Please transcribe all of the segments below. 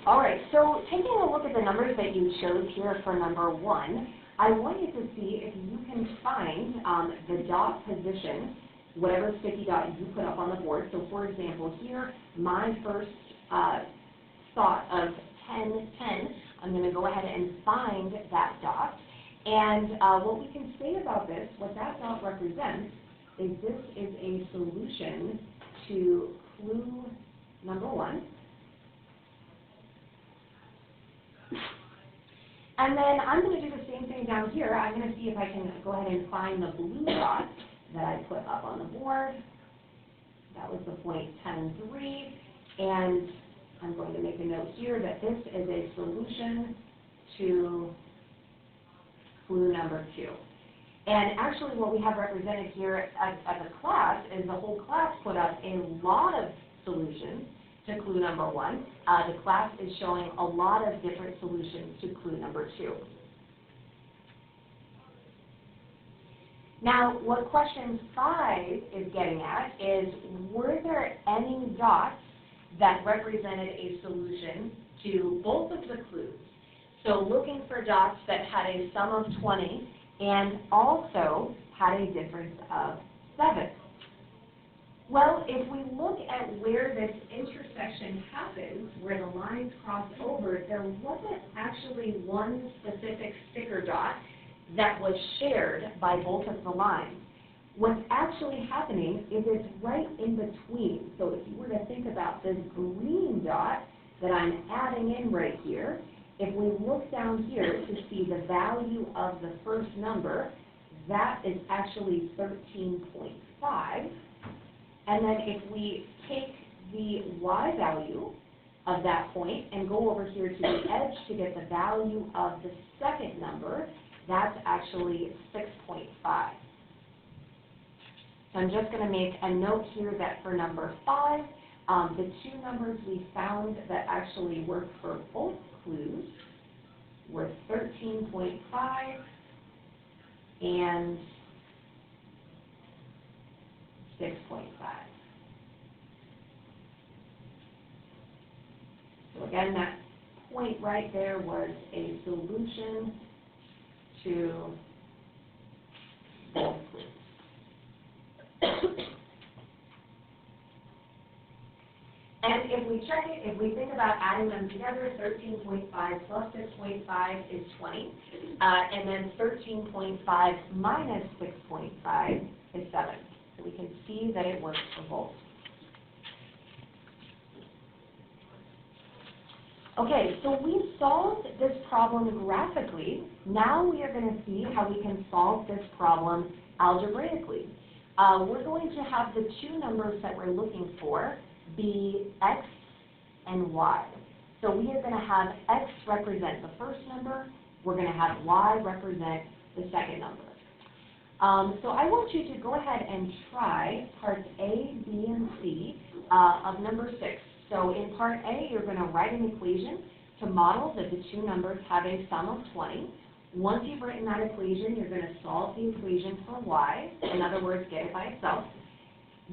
All right, so taking a look at the numbers that you chose here for number 1, I want you to see if you can find the dot position, whatever sticky dot you put up on the board. So for example, here, my first thought of 10, 10, I'm going to go ahead and find that dot. And what we can say about this, what that dot represents, is this is a solution to clue number 1. And then I'm going to do the same thing down here. I'm going to see if I can go ahead and find the blue dot that I put up on the board. That was the point 10 and 3. And I'm going to make a note here that this is a solution to clue number 2. And actually what we have represented here as a class is the whole class put up a lot of solutions to clue number 1. The class is showing a lot of different solutions to clue number 2. Now, what question 5 is getting at is, were there any dots that represented a solution to both of the clues? So looking for dots that had a sum of 20 and also had a difference of 7. Well, if we look at where this intersection happens, where the lines cross over, there wasn't actually one specific sticker dot that was shared by both of the lines. What's actually happening is it's right in between. So if you were to think about this green dot that I'm adding in right here, if we look down here to see the value of the first number, that is actually 13.5. And then if we take the y value of that point and go over here to the edge to get the value of the second number, that's actually 6.5. So I'm just going to make a note here that for number 5, the two numbers we found that actually work for both clues were 13.5 and 6.5. So again, that point right there was a solution to both clues. And if we check it, if we think about adding them together, 13.5 plus 6.5 is 20. And then 13.5 minus 6.5 is 7. So we can see that it works for both. Okay, so we've solved this problem graphically. Now we are going to see how we can solve this problem algebraically. We're going to have the two numbers that we're looking for be x and y. So we are going to have x represent the first number. We're going to have y represent the second number. So I want you to go ahead and try parts A, B, and C of number 6. So in part A, you're going to write an equation to model that the two numbers have a sum of 20. Once you've written that equation, you're going to solve the equation for y. In other words, get it by itself.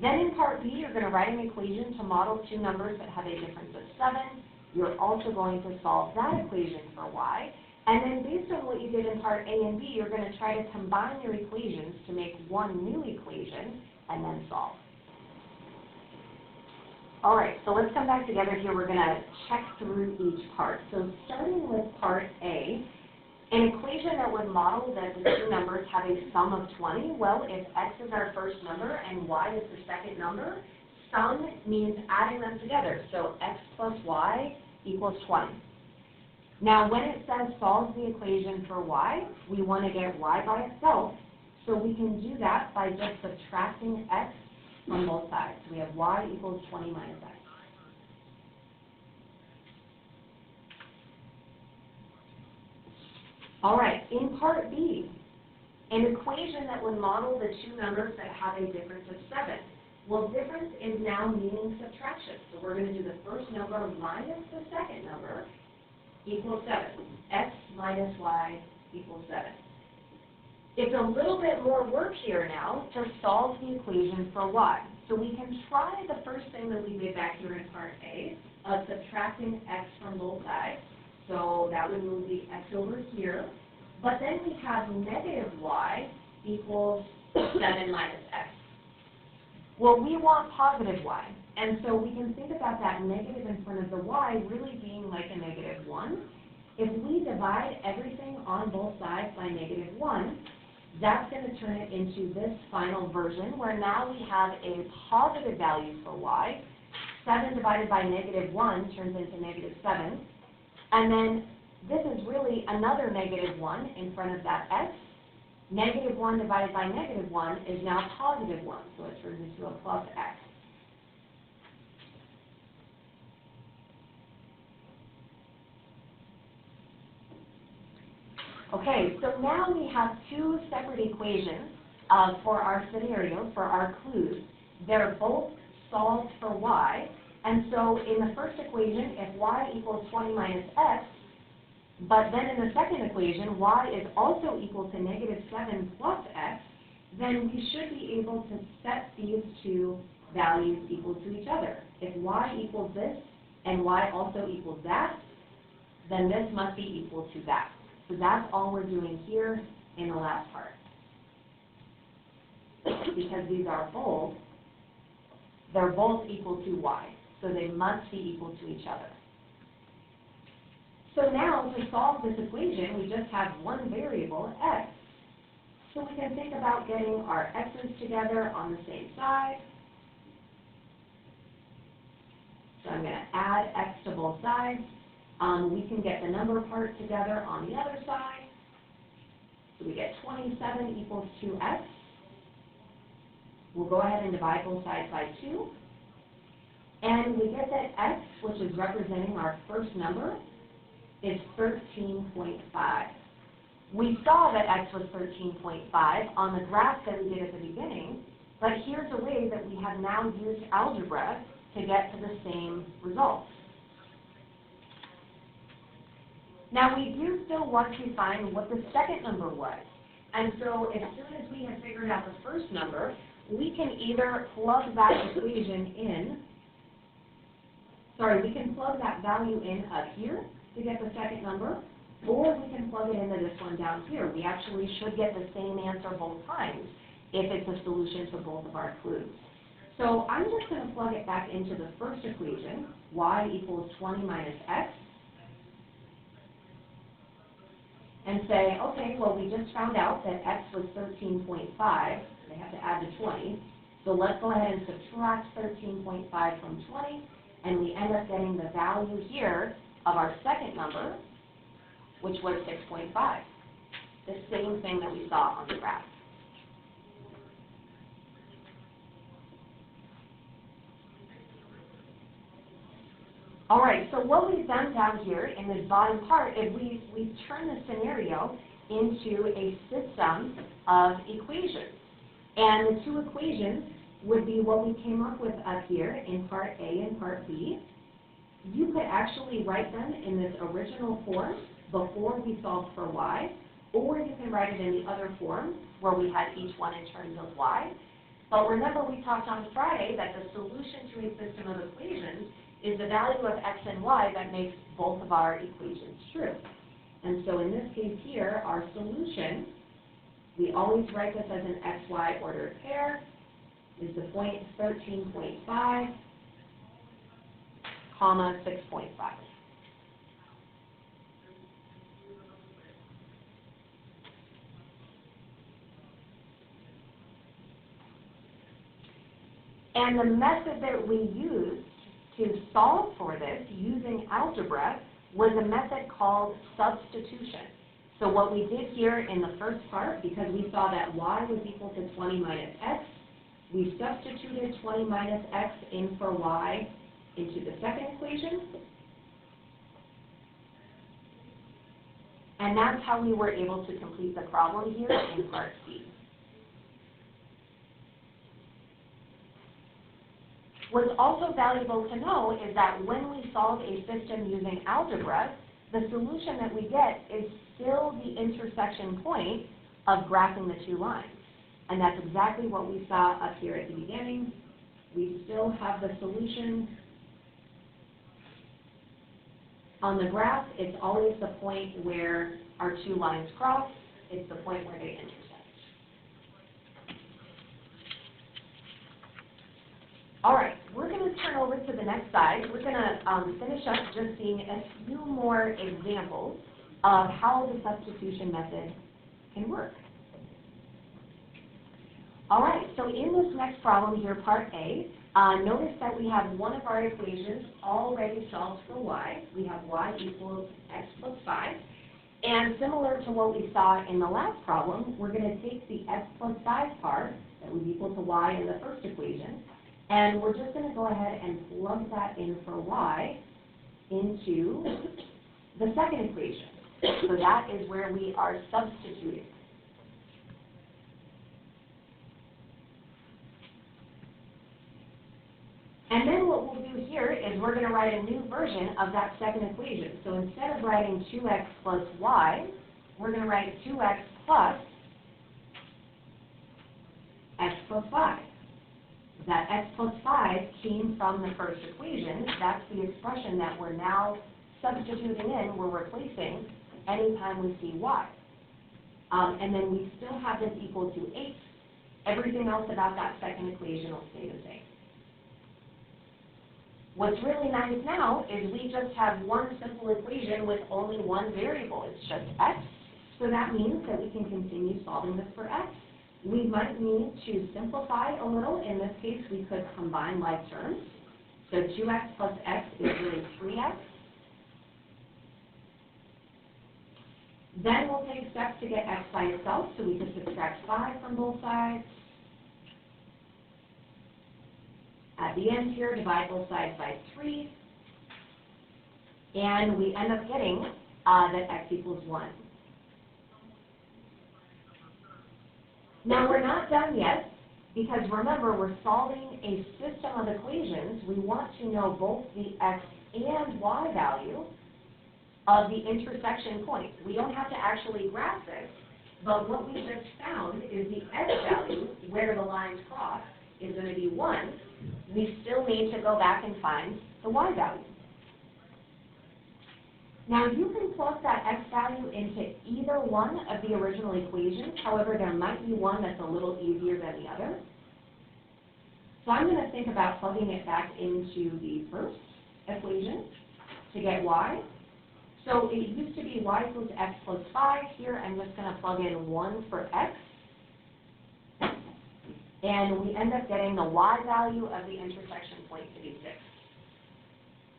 Then in part B, you're going to write an equation to model two numbers that have a difference of 7. You're also going to solve that equation for y. And then based on what you did in part A and B, you're going to try to combine your equations to make one new equation and then solve. All right, so let's come back together here. We're going to check through each part. So starting with part A, an equation that would model that the two numbers have a sum of 20. Well, if x is our first number and y is the second number, sum means adding them together. So x plus y equals 20. Now, when it says solve the equation for y, we want to get y by itself. So we can do that by just subtracting x from both sides. So we have y equals 20 minus x. All right, in part B, an equation that would model the two numbers that have a difference of 7. Well, difference is now meaning subtraction. So we're going to do the first number minus the second number equals 7. X minus y equals 7. It's a little bit more work here now to solve the equation for y. So we can try the first thing that we did back here in part A of subtracting x from both sides. So that would move the x over here. But then we have negative y equals 7 minus x. Well, we want positive y. And so we can think about that negative in front of the y really being like a negative 1. If we divide everything on both sides by negative 1, that's going to turn it into this final version where now we have a positive value for y. 7 divided by negative 1 turns into negative 7. And then this is really another negative 1 in front of that x. Negative 1 divided by negative 1 is now positive 1, so it turns into a plus x. Okay, so now we have two separate equations for our scenarios, for our clues. They're both solved for y, and so in the first equation, if y equals 20 minus x, but then in the second equation, y is also equal to negative 7 plus x, then we should be able to set these two values equal to each other. If y equals this and y also equals that, then this must be equal to that. So that's all we're doing here in the last part. Because these are both, they're both equal to y. So they must be equal to each other. So now to solve this equation, we just have one variable, x. So we can think about getting our x's together on the same side. So I'm going to add x to both sides. We can get the number part together on the other side. So we get 27 equals 2x. We'll go ahead and divide both sides by 2. And we get that x, which is representing our first number, is 13.5. We saw that x was 13.5 on the graph that we did at the beginning, but here's a way that we have now used algebra to get to the same result. Now we do still want to find what the second number was. And so as soon as we have figured out the first number, we can either plug that equation in, we can plug that value in up here to get the second number, or we can plug it into this one down here. We actually should get the same answer both times if it's a solution to both of our clues. So I'm just going to plug it back into the first equation, y equals 20 minus x, and say, okay, well, we just found out that x was 13.5. They have to add the 20. So let's go ahead and subtract 13.5 from 20, and we end up getting the value here of our second number, which was 6.5. The same thing that we saw on the graph. All right, so what we've done down here in this bottom part is we've turned the scenario into a system of equations. And the two equations would be what we came up with up here in part A and part B. You could actually write them in this original form before we solved for y, or you can write it in the other form where we had each one in terms of y. But remember we talked on Friday that the solution to a system of equations is the value of x and y that makes both of our equations true. And so in this case here, our solution, we always write this as an xy ordered pair, is the point 13.5, comma 6.5. And the method that we used to solve for this using algebra was a method called substitution. So what we did here in the first part, because we saw that y was equal to 20 minus x, we substituted 20 minus x in for y into the second equation. And that's how we were able to complete the problem here in part C. What's also valuable to know is that when we solve a system using algebra, the solution that we get is still the intersection point of graphing the two lines. And that's exactly what we saw up here at the beginning. We still have the solution On the graph, it's always the point where our two lines cross. It's the point where they intersect. All right, we're going to turn over to the next side. We're going to finish up just seeing a few more examples of how the substitution method can work. All right, so in this next problem here, part A, notice that we have one of our equations already solved for y. We have y equals x plus 5. And similar to what we saw in the last problem, we're going to take the x plus 5 part that was equal to y in the first equation, and we're just going to go ahead and plug that in for y into the second equation. So that is where we are substituting. And then what we'll do here is we're going to write a new version of that second equation. So instead of writing 2x plus y, we're going to write 2x plus x plus 5. That x plus 5 came from the first equation. That's the expression that we're now substituting in. We're replacing anytime we see y. And then we still have this equal to 8. Everything else about that second equation will stay the same. What's really nice now is we just have one simple equation with only one variable. It's just x. So that means that we can continue solving this for x. We might need to simplify a little. In this case, we could combine like terms. So 2x plus x is really 3x. Then we'll take steps to get x by itself. So we can subtract 5 from both sides. At the end here, divide both sides by 3. And we end up getting that x equals 1. Now, we're not done yet, because remember, we're solving a system of equations. We want to know both the x and y value of the intersection points. We don't have to actually graph this, but what we just found is the x value, where the lines cross, is going to be 1. We still need to go back and find the y value. Now, you can plug that x value into either one of the original equations. However, there might be one that's a little easier than the other. So I'm going to think about plugging it back into the first equation to get y. So it used to be y equals x plus 5. Here, I'm just going to plug in 1 for x. And we end up getting the y value of the intersection point to be 6.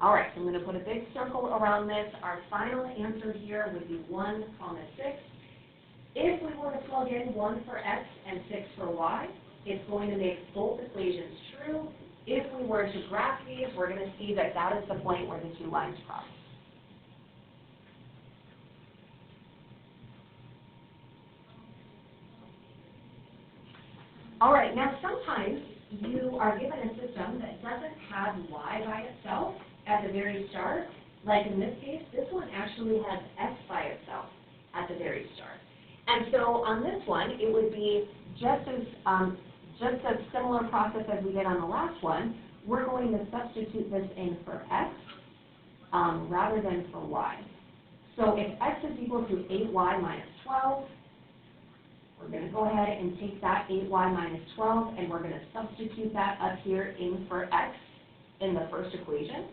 All right, so I'm going to put a big circle around this. Our final answer here would be 1, 6. If we were to plug in 1 for x and 6 for y, it's going to make both equations true. If we were to graph these, we're going to see that that is the point where the two lines cross. All right, now sometimes you are given a system that doesn't have y by itself at the very start. Like in this case, this one actually has x by itself at the very start. And so on this one, it would be just a similar process as we did on the last one. We're going to substitute this in for x rather than for y. So if x is equal to 8y minus 12, we're going to go ahead and take that 8y minus 12, and we're going to substitute that up here in for x in the first equation.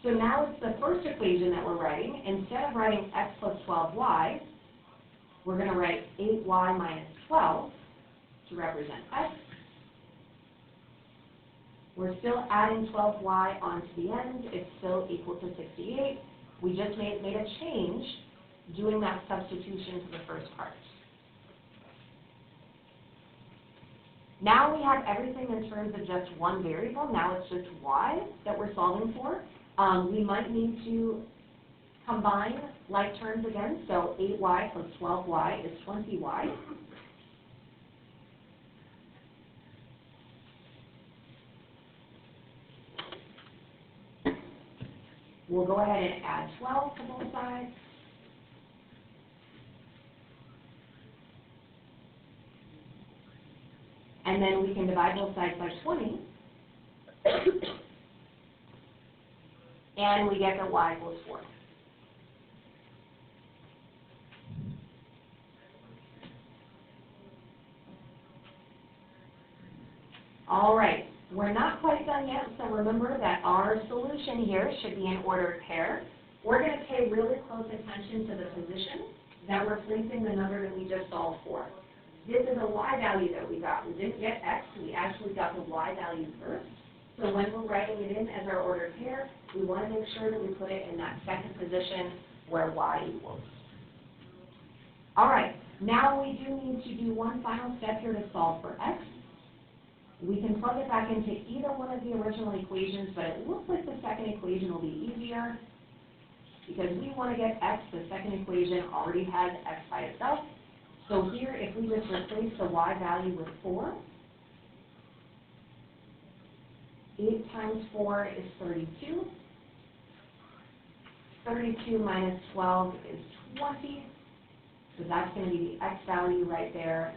So now it's the first equation that we're writing. Instead of writing x plus 12y, we're going to write 8y minus 12 to represent x. We're still adding 12y onto the end. It's still equal to 68. We just made a change doing that substitution to the first part. Now we have everything in terms of just one variable. Now it's just y that we're solving for. We might need to combine like terms again. So 8y plus 12y is 20y. We'll go ahead and add 12 to both sides. And then we can divide both sides by 20. and we get that y equals 4. All right, we're not quite done yet, so remember that our solution here should be in ordered pair. We're going to pay really close attention to the position that we're placing the number that we just solved for. This is a y value that we got. We didn't get x, we actually got the y value first. So when we're writing it in as our ordered pair, we want to make sure that we put it in that second position where y equals. All right, now we do need to do one final step here to solve for x. We can plug it back into either one of the original equations, but it looks like the second equation will be easier because we want to get x. The second equation already has x by itself. So here, if we just replace the y value with 4, 8 times 4 is 32. 32 minus 12 is 20. So that's going to be the x value right there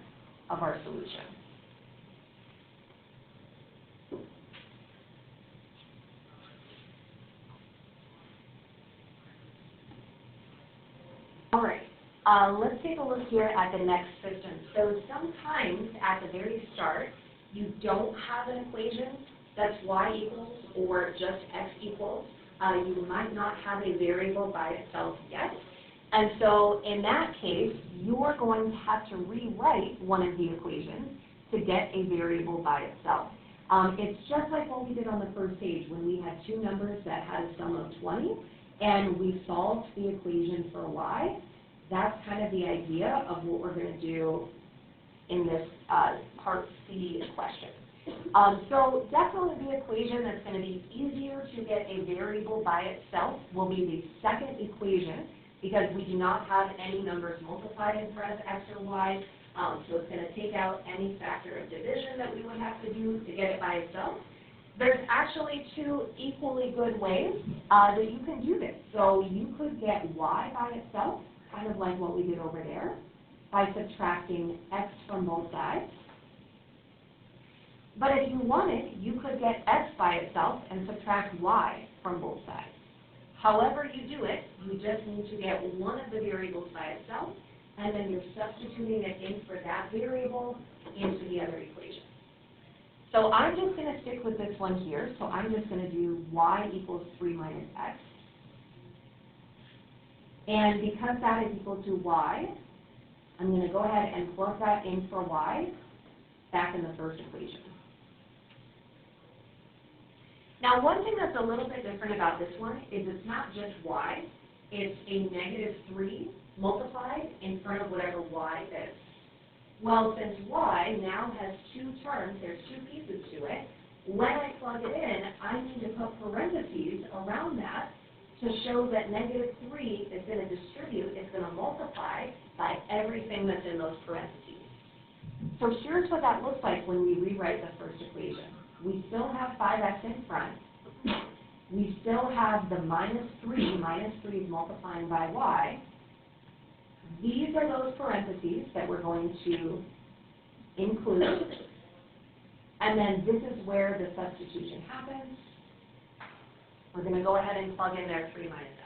of our solution. All right, let's take a look here at the next system. So sometimes at the very start, you don't have an equation that's y equals or just x equals. You might not have a variable by itself yet. And so in that case, you are going to have to rewrite one of the equations to get a variable by itself. It's just like what we did on the first page when we had two numbers that had a sum of 20 and we solved the equation for y. That's kind of the idea of what we're going to do in this part C question. So definitely the equation that's going to be easier to get a variable by itself will be the second equation because we do not have any numbers multiplied in front of x or y. So it's going to take out any factor of division that we would have to do to get it by itself. There's actually two equally good ways that you can do this. So you could get y by itself, kind of like what we did over there, by subtracting x from both sides. But if you wanted, you could get x by itself and subtract y from both sides. However you do it, you just need to get one of the variables by itself, and then you're substituting it in for that variable into the other equation. So I'm just going to stick with this one here. So I'm just going to do y equals 3 minus x. And because that is equal to y, I'm going to go ahead and plug that in for y back in the first equation. Now, one thing that's a little bit different about this one is it's not just y. It's a negative 3 multiplied in front of whatever y is. Well, since y now has two terms, there's two pieces to it, when I plug it in, I need to put parentheses around that to show that negative 3 is going to distribute, it's going to multiply by everything that's in those parentheses. So here's what that looks like when we rewrite the first equation. We still have 5x in front. We still have the minus 3. Minus 3 is multiplying by y. These are those parentheses that we're going to include. And then this is where the substitution happens. We're going to go ahead and plug in there 3 minus x.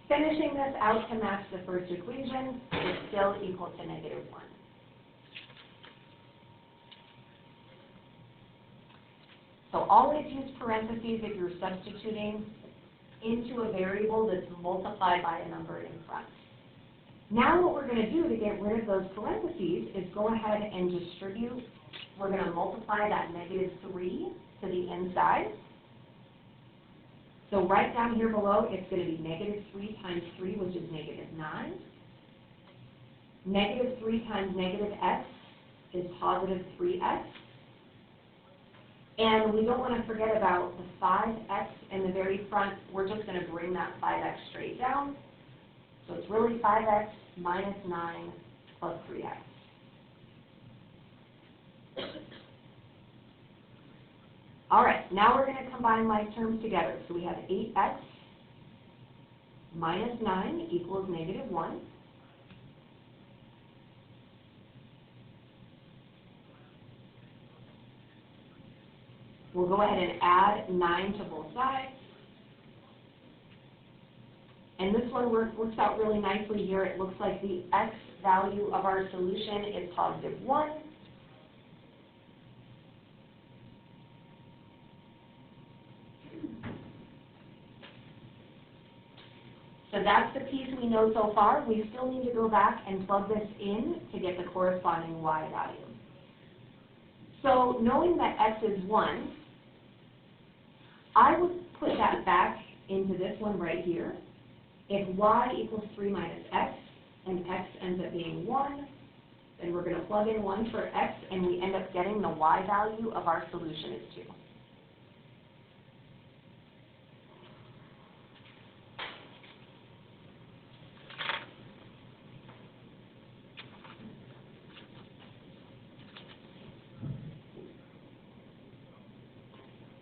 Finishing this out to match the first equation is still equal to negative 1. So always use parentheses if you're substituting into a variable that's multiplied by a number in front. Now what we're going to do to get rid of those parentheses is go ahead and distribute. We're going to multiply that negative 3 to the inside. So right down here below, it's going to be negative 3 times 3, which is negative 9. Negative 3 times negative x is positive 3x. And we don't want to forget about the 5x in the very front. We're just going to bring that 5x straight down. So it's really 5x minus 9 plus 3x. All right, now we're going to combine like terms together. So we have 8x minus 9 equals negative 1. We'll go ahead and add 9 to both sides. And this one works out really nicely here. It looks like the x value of our solution is positive 1. So that's the piece we know so far. We still need to go back and plug this in to get the corresponding y value. So knowing that x is 1, I would put that back into this one right here. If y equals 3 minus x, and x ends up being 1, then we're going to plug in 1 for x, and we end up getting the y value of our solution is 2.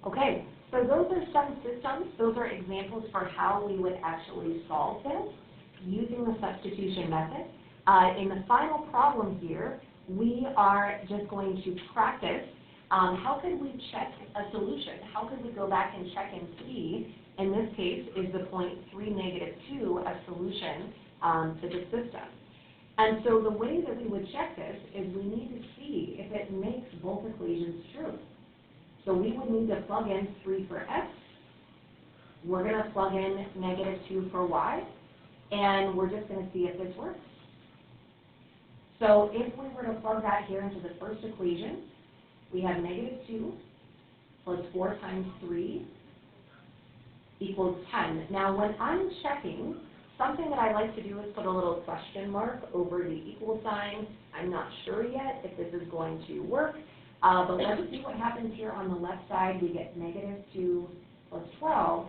Okay, so those are some systems. Those are examples for how we would actually solve this using the substitution method. In the final problem here, we are just going to practice how could we check a solution? How could we go back and check and see, in this case, is the point 3, negative 2 a solution to the system? And so the way that we would check this is we need to see if it makes both equations true. So we would need to plug in 3 for x. We're going to plug in negative 2 for y. And we're just going to see if this works. So if we were to plug that here into the first equation, we have negative 2 plus 4 times 3 equals 10. Now when I'm checking, something that I like to do is put a little question mark over the equal sign. I'm not sure yet if this is going to work. But let's see what happens here on the left side. We get negative 2 plus 12.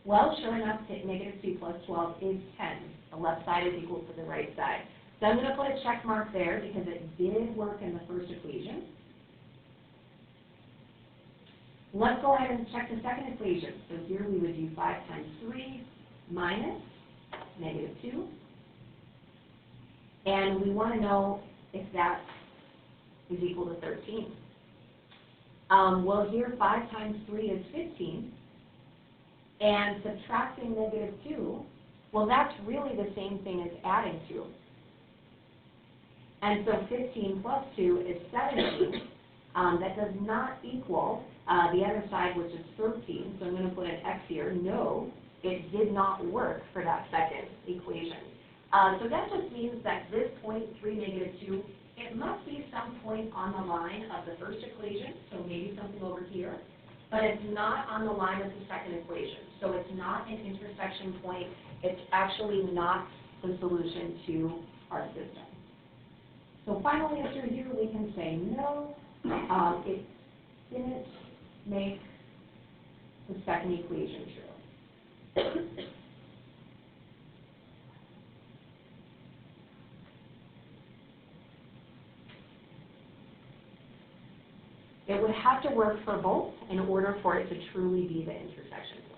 Well, sure enough, negative 2 plus 12 is 10. The left side is equal to the right side. So I'm going to put a check mark there because it did work in the first equation. Let's go ahead and check the second equation. So here we would do 5 times 3 minus negative 2. And we want to know if that is equal to 13. Well, here 5 times 3 is 15. And subtracting negative 2, well, that's really the same thing as adding 2. And so 15 plus 2 is 17. That does not equal the other side, which is 13. So I'm going to put an X here. No, it did not work for that second equation. So that just means that this point 3, negative 2, it must be some point on the line of the first equation, so maybe something over here, but it's not on the line of the second equation. So it's not an intersection point. It's actually not the solution to our system. So final answer here, we can say no, it didn't make the second equation true. It would have to work for both in order for it to truly be the intersection point.